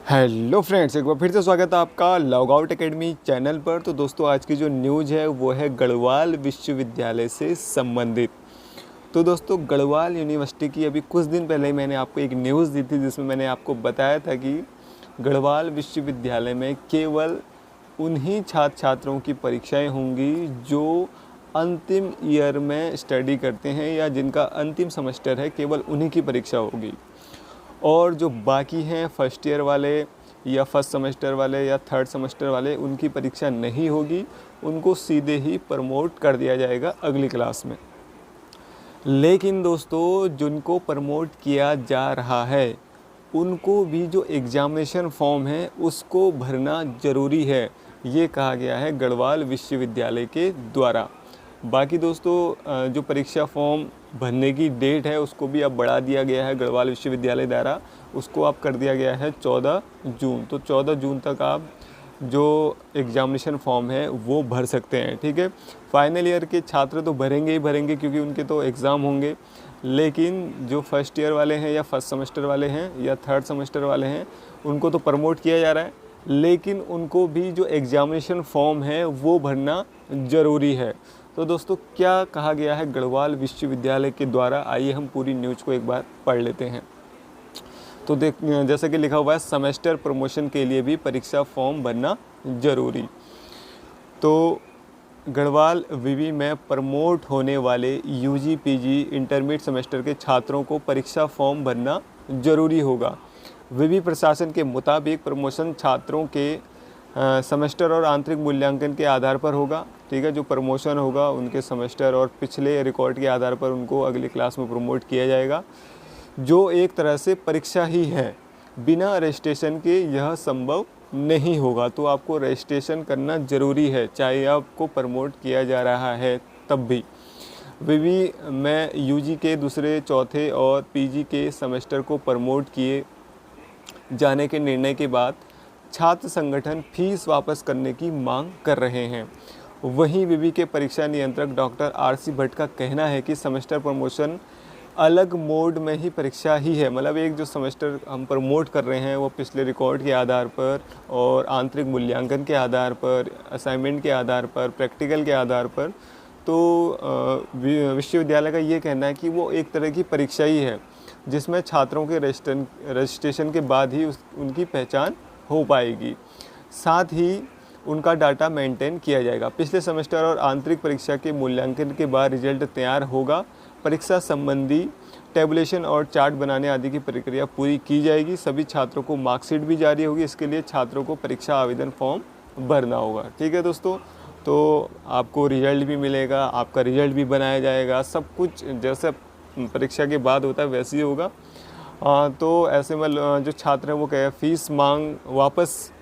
Hello friends, एक बार फिर से स्वागत है आपका लॉगआउट एकेडमी चैनल पर। तो दोस्तों, आज की जो न्यूज़ है वो है गढ़वाल विश्वविद्यालय से संबंधित। तो दोस्तों, गढ़वाल यूनिवर्सिटी की अभी कुछ दिन पहले ही मैंने आपको एक न्यूज़ दी थी जिसमें मैंने आपको बताया था कि गढ़वाल विश्वविद्यालय में केवल उन्हीं छात्र छात्रों की परीक्षाएं होंगी जो अंतिम ईयर में स्टडी करते हैं या जिनका अंतिम सेमेस्टर है, केवल उन्हीं की परीक्षा होगी। और जो बाकी हैं फर्स्ट ईयर वाले या फर्स्ट सेमेस्टर वाले या थर्ड सेमेस्टर वाले, उनकी परीक्षा नहीं होगी, उनको सीधे ही प्रमोट कर दिया जाएगा अगली क्लास में। लेकिन दोस्तों, जिनको प्रमोट किया जा रहा है उनको भी जो एग्ज़ामिनेशन फॉर्म है उसको भरना ज़रूरी है, ये कहा गया है गढ़वाल विश्वविद्यालय के द्वारा। बाकी दोस्तों, जो परीक्षा फॉर्म भरने की डेट है उसको भी अब बढ़ा दिया गया है गढ़वाल विश्वविद्यालय द्वारा। उसको अब कर दिया गया है 14 जून। तो 14 जून तक आप जो एग्ज़ामिनेशन फॉर्म है वो भर सकते हैं। ठीक है, फाइनल ईयर के छात्र तो भरेंगे ही भरेंगे क्योंकि उनके तो एग्ज़ाम होंगे। लेकिन जो फर्स्ट ईयर वाले हैं या फर्स्ट सेमेस्टर वाले हैं या थर्ड सेमेस्टर वाले हैं, उनको तो प्रमोट किया जा रहा है, लेकिन उनको भी जो एग्ज़ामिनेशन फॉर्म है वो भरना ज़रूरी है। तो दोस्तों, क्या कहा गया है गढ़वाल विश्वविद्यालय के द्वारा, आइए हम पूरी न्यूज़ को एक बार पढ़ लेते हैं। तो जैसा कि लिखा हुआ है, सेमेस्टर प्रमोशन के लिए भी परीक्षा फॉर्म भरना ज़रूरी। तो गढ़वाल विवि में प्रमोट होने वाले यूजी पीजी इंटरमीडिएट सेमेस्टर के छात्रों को परीक्षा फॉर्म भरना ज़रूरी होगा। विवि प्रशासन के मुताबिक प्रमोशन छात्रों के सेमेस्टर और आंतरिक मूल्यांकन के आधार पर होगा। ठीक है, जो प्रमोशन होगा उनके सेमेस्टर और पिछले रिकॉर्ड के आधार पर उनको अगली क्लास में प्रमोट किया जाएगा, जो एक तरह से परीक्षा ही है। बिना रजिस्ट्रेशन के यह संभव नहीं होगा। तो आपको रजिस्ट्रेशन करना ज़रूरी है, चाहे आपको प्रमोट किया जा रहा है तब भी। विवि में यूजी के दूसरे, चौथे और पीजी के सेमेस्टर को प्रमोट किए जाने के निर्णय के बाद छात्र संगठन फीस वापस करने की मांग कर रहे हैं। वहीं विवि के परीक्षा नियंत्रक डॉक्टर आरसी भट्ट का कहना है कि सेमेस्टर प्रमोशन अलग मोड में ही परीक्षा ही है। मतलब एक जो सेमेस्टर हम प्रमोट कर रहे हैं वो पिछले रिकॉर्ड के आधार पर और आंतरिक मूल्यांकन के आधार पर, असाइनमेंट के आधार पर, प्रैक्टिकल के आधार पर। तो विश्वविद्यालय का ये कहना है कि वो एक तरह की परीक्षा ही है जिसमें छात्रों के रजिस्ट्रेशन के बाद ही उनकी पहचान हो पाएगी। साथ ही उनका डाटा मेंटेन किया जाएगा। पिछले सेमेस्टर और आंतरिक परीक्षा के मूल्यांकन के बाद रिजल्ट तैयार होगा। परीक्षा संबंधी टेबुलेशन और चार्ट बनाने आदि की प्रक्रिया पूरी की जाएगी। सभी छात्रों को मार्कशीट भी जारी होगी। इसके लिए छात्रों को परीक्षा आवेदन फॉर्म भरना होगा। ठीक है दोस्तों, तो आपको रिजल्ट भी मिलेगा, आपका रिजल्ट भी बनाया जाएगा। सब कुछ जैसे परीक्षा के बाद होता है वैसे ही होगा। तो ऐसे में जो छात्र हैं वो कहे फीस वापस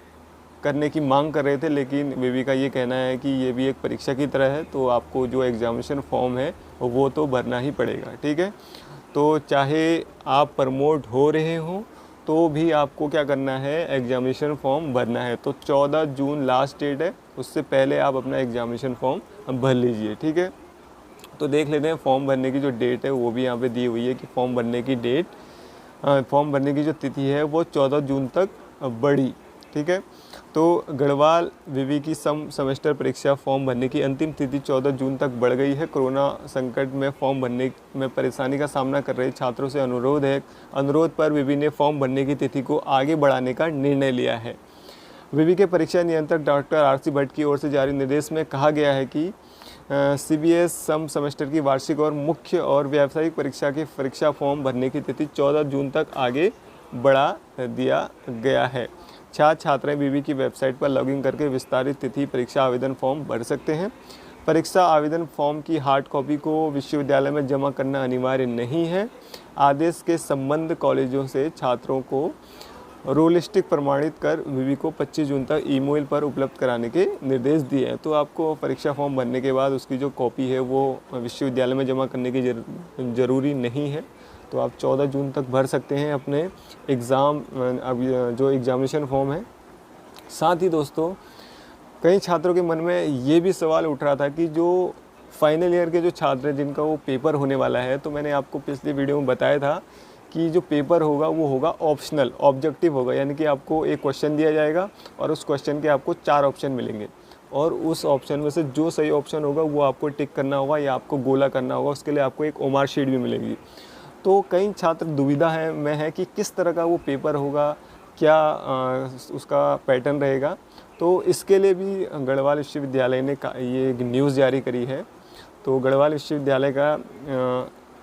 करने की मांग कर रहे थे, लेकिन विवि का ये कहना है कि ये भी एक परीक्षा की तरह है, तो आपको जो एग्ज़ामिनेशन फॉर्म है वो तो भरना ही पड़ेगा। ठीक है, तो चाहे आप प्रमोट हो रहे हो तो भी आपको क्या करना है, एग्ज़ामिनेशन फॉर्म भरना है। तो 14 जून लास्ट डेट है, उससे पहले आप अपना एग्ज़ामिनेशन फॉर्म भर लीजिए। ठीक है, तो देख लेते हैं फॉर्म भरने की जो डेट है वो भी यहाँ पे दी हुई है कि फॉर्म भरने की डेट, फॉर्म भरने की जो तिथि है वो 14 जून तक बढ़ी। ठीक है, तो गढ़वाल विवि की सेमेस्टर परीक्षा फॉर्म भरने की अंतिम तिथि 14 जून तक बढ़ गई है। कोरोना संकट में फॉर्म भरने में परेशानी का सामना कर रहे छात्रों से अनुरोध पर विवि ने फॉर्म भरने की तिथि को आगे बढ़ाने का निर्णय लिया है। विवि के परीक्षा नियंत्रक डॉक्टर आरसी भट्ट की ओर से जारी निर्देश में कहा गया है कि सीबीएस सम सेमेस्टर की वार्षिक और मुख्य और व्यावसायिक परीक्षा के परीक्षा फॉर्म भरने की तिथि 14 जून तक आगे बढ़ा दिया गया है। छात्र छात्राएं विवि की वेबसाइट पर लॉगिन करके विस्तारित तिथि परीक्षा आवेदन फॉर्म भर सकते हैं। परीक्षा आवेदन फॉर्म की हार्ड कॉपी को विश्वविद्यालय में जमा करना अनिवार्य नहीं है। आदेश के संबंध कॉलेजों से छात्रों को रोलिस्टिक प्रमाणित कर विवि को 25 जून तक ईमेल पर उपलब्ध कराने के निर्देश दिए हैं। तो आपको परीक्षा फॉर्म भरने के बाद उसकी जो कॉपी है वो विश्वविद्यालय में जमा करने की ज़रूरी नहीं है। तो आप 14 जून तक भर सकते हैं अपने एग्ज़ाम जो एग्ज़ामिनेशन फॉर्म है। साथ ही दोस्तों, कई छात्रों के मन में ये भी सवाल उठ रहा था कि जो फाइनल ईयर के जो छात्र हैं जिनका वो पेपर होने वाला है, तो मैंने आपको पिछली वीडियो में बताया था कि जो पेपर होगा वो होगा ऑप्शनल, ऑब्जेक्टिव होगा, यानी कि आपको एक क्वेश्चन दिया जाएगा और उस क्वेश्चन के आपको 4 ऑप्शन मिलेंगे और उस ऑप्शन में से जो सही ऑप्शन होगा वो आपको टिक करना होगा या आपको गोला करना होगा। उसके लिए आपको एक ओमार शीट भी मिलेगी। तो कई छात्र दुविधा में है कि किस तरह का वो पेपर होगा, क्या उसका पैटर्न रहेगा। तो इसके लिए भी गढ़वाल विश्वविद्यालय ने ये न्यूज़ जारी करी है। तो गढ़वाल विश्वविद्यालय का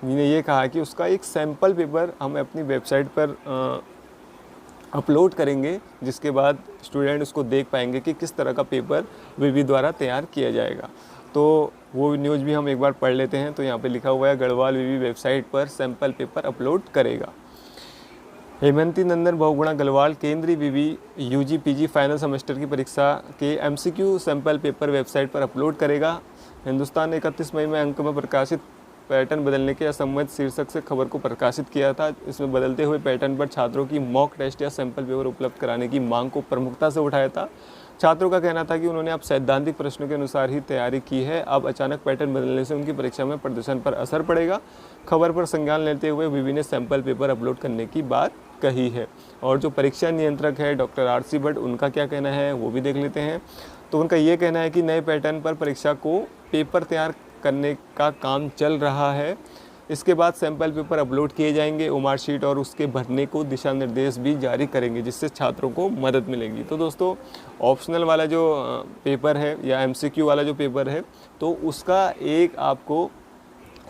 ने ये कहा कि उसका एक सैम्पल पेपर हम अपनी वेबसाइट पर अपलोड करेंगे, जिसके बाद स्टूडेंट उसको देख पाएंगे कि किस तरह का पेपर विवि द्वारा तैयार किया जाएगा। तो वो न्यूज़ भी हम एक बार पढ़ लेते हैं। तो यहाँ पे लिखा हुआ है, गढ़वाल विवि वेबसाइट पर सैम्पल पेपर अपलोड करेगा। हेमंती नंदन बहुगुणा गढ़वाल केंद्रीय विवि यूजी पीजी फाइनल सेमेस्टर की परीक्षा के एमसीक्यू सैम्पल पेपर वेबसाइट पर अपलोड करेगा। हिंदुस्तान ने 31 मई में अंक में प्रकाशित पैटर्न बदलने के असंबद्ध शीर्षक से खबर को प्रकाशित किया था। इसमें बदलते हुए पैटर्न पर छात्रों की मॉक टेस्ट या सैंपल पेपर उपलब्ध कराने की मांग को प्रमुखता से उठाया था। छात्रों का कहना था कि उन्होंने अब सैद्धांतिक प्रश्नों के अनुसार ही तैयारी की है, अब अचानक पैटर्न बदलने से उनकी परीक्षा में प्रदर्शन पर असर पड़ेगा। खबर पर संज्ञान लेते हुए विवि ने सैंपल पेपर अपलोड करने की बात कही है। और जो परीक्षा नियंत्रक है डॉक्टर आरसी भट्ट, उनका क्या कहना है वो भी देख लेते हैं। तो उनका ये कहना है कि नए पैटर्न पर परीक्षा को पेपर तैयार करने का काम चल रहा है। इसके बाद सैंपल पेपर अपलोड किए जाएंगे, ओमार शीट और उसके भरने को दिशा निर्देश भी जारी करेंगे, जिससे छात्रों को मदद मिलेगी। तो दोस्तों, ऑप्शनल वाला जो पेपर है या एमसीक्यू वाला जो पेपर है, तो उसका एक आपको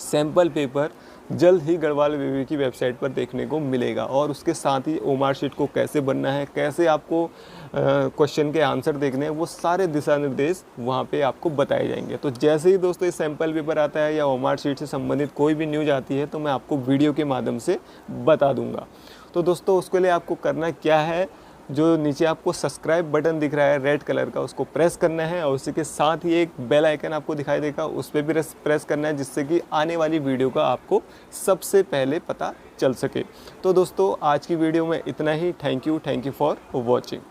सैंपल पेपर जल्द ही गढ़वाल विवि की वेबसाइट पर देखने को मिलेगा। और उसके साथ ही ओमार शीट को कैसे बनना है, कैसे आपको क्वेश्चन के आंसर देखने हैं, वो सारे दिशा निर्देश वहाँ पे आपको बताए जाएंगे। तो जैसे ही दोस्तों ये सैंपल पेपर आता है या ओमार शीट से संबंधित कोई भी न्यूज़ आती है, तो मैं आपको वीडियो के माध्यम से बता दूंगा। तो दोस्तों, उसके लिए आपको करना क्या है, जो नीचे आपको सब्सक्राइब बटन दिख रहा है रेड कलर का, उसको प्रेस करना है और उसी के साथ ही एक बेल आइकन आपको दिखाई देगा, उस पर भी प्रेस करना है, जिससे कि आने वाली वीडियो का आपको सबसे पहले पता चल सके। तो दोस्तों, आज की वीडियो में इतना ही। Thank you for watching.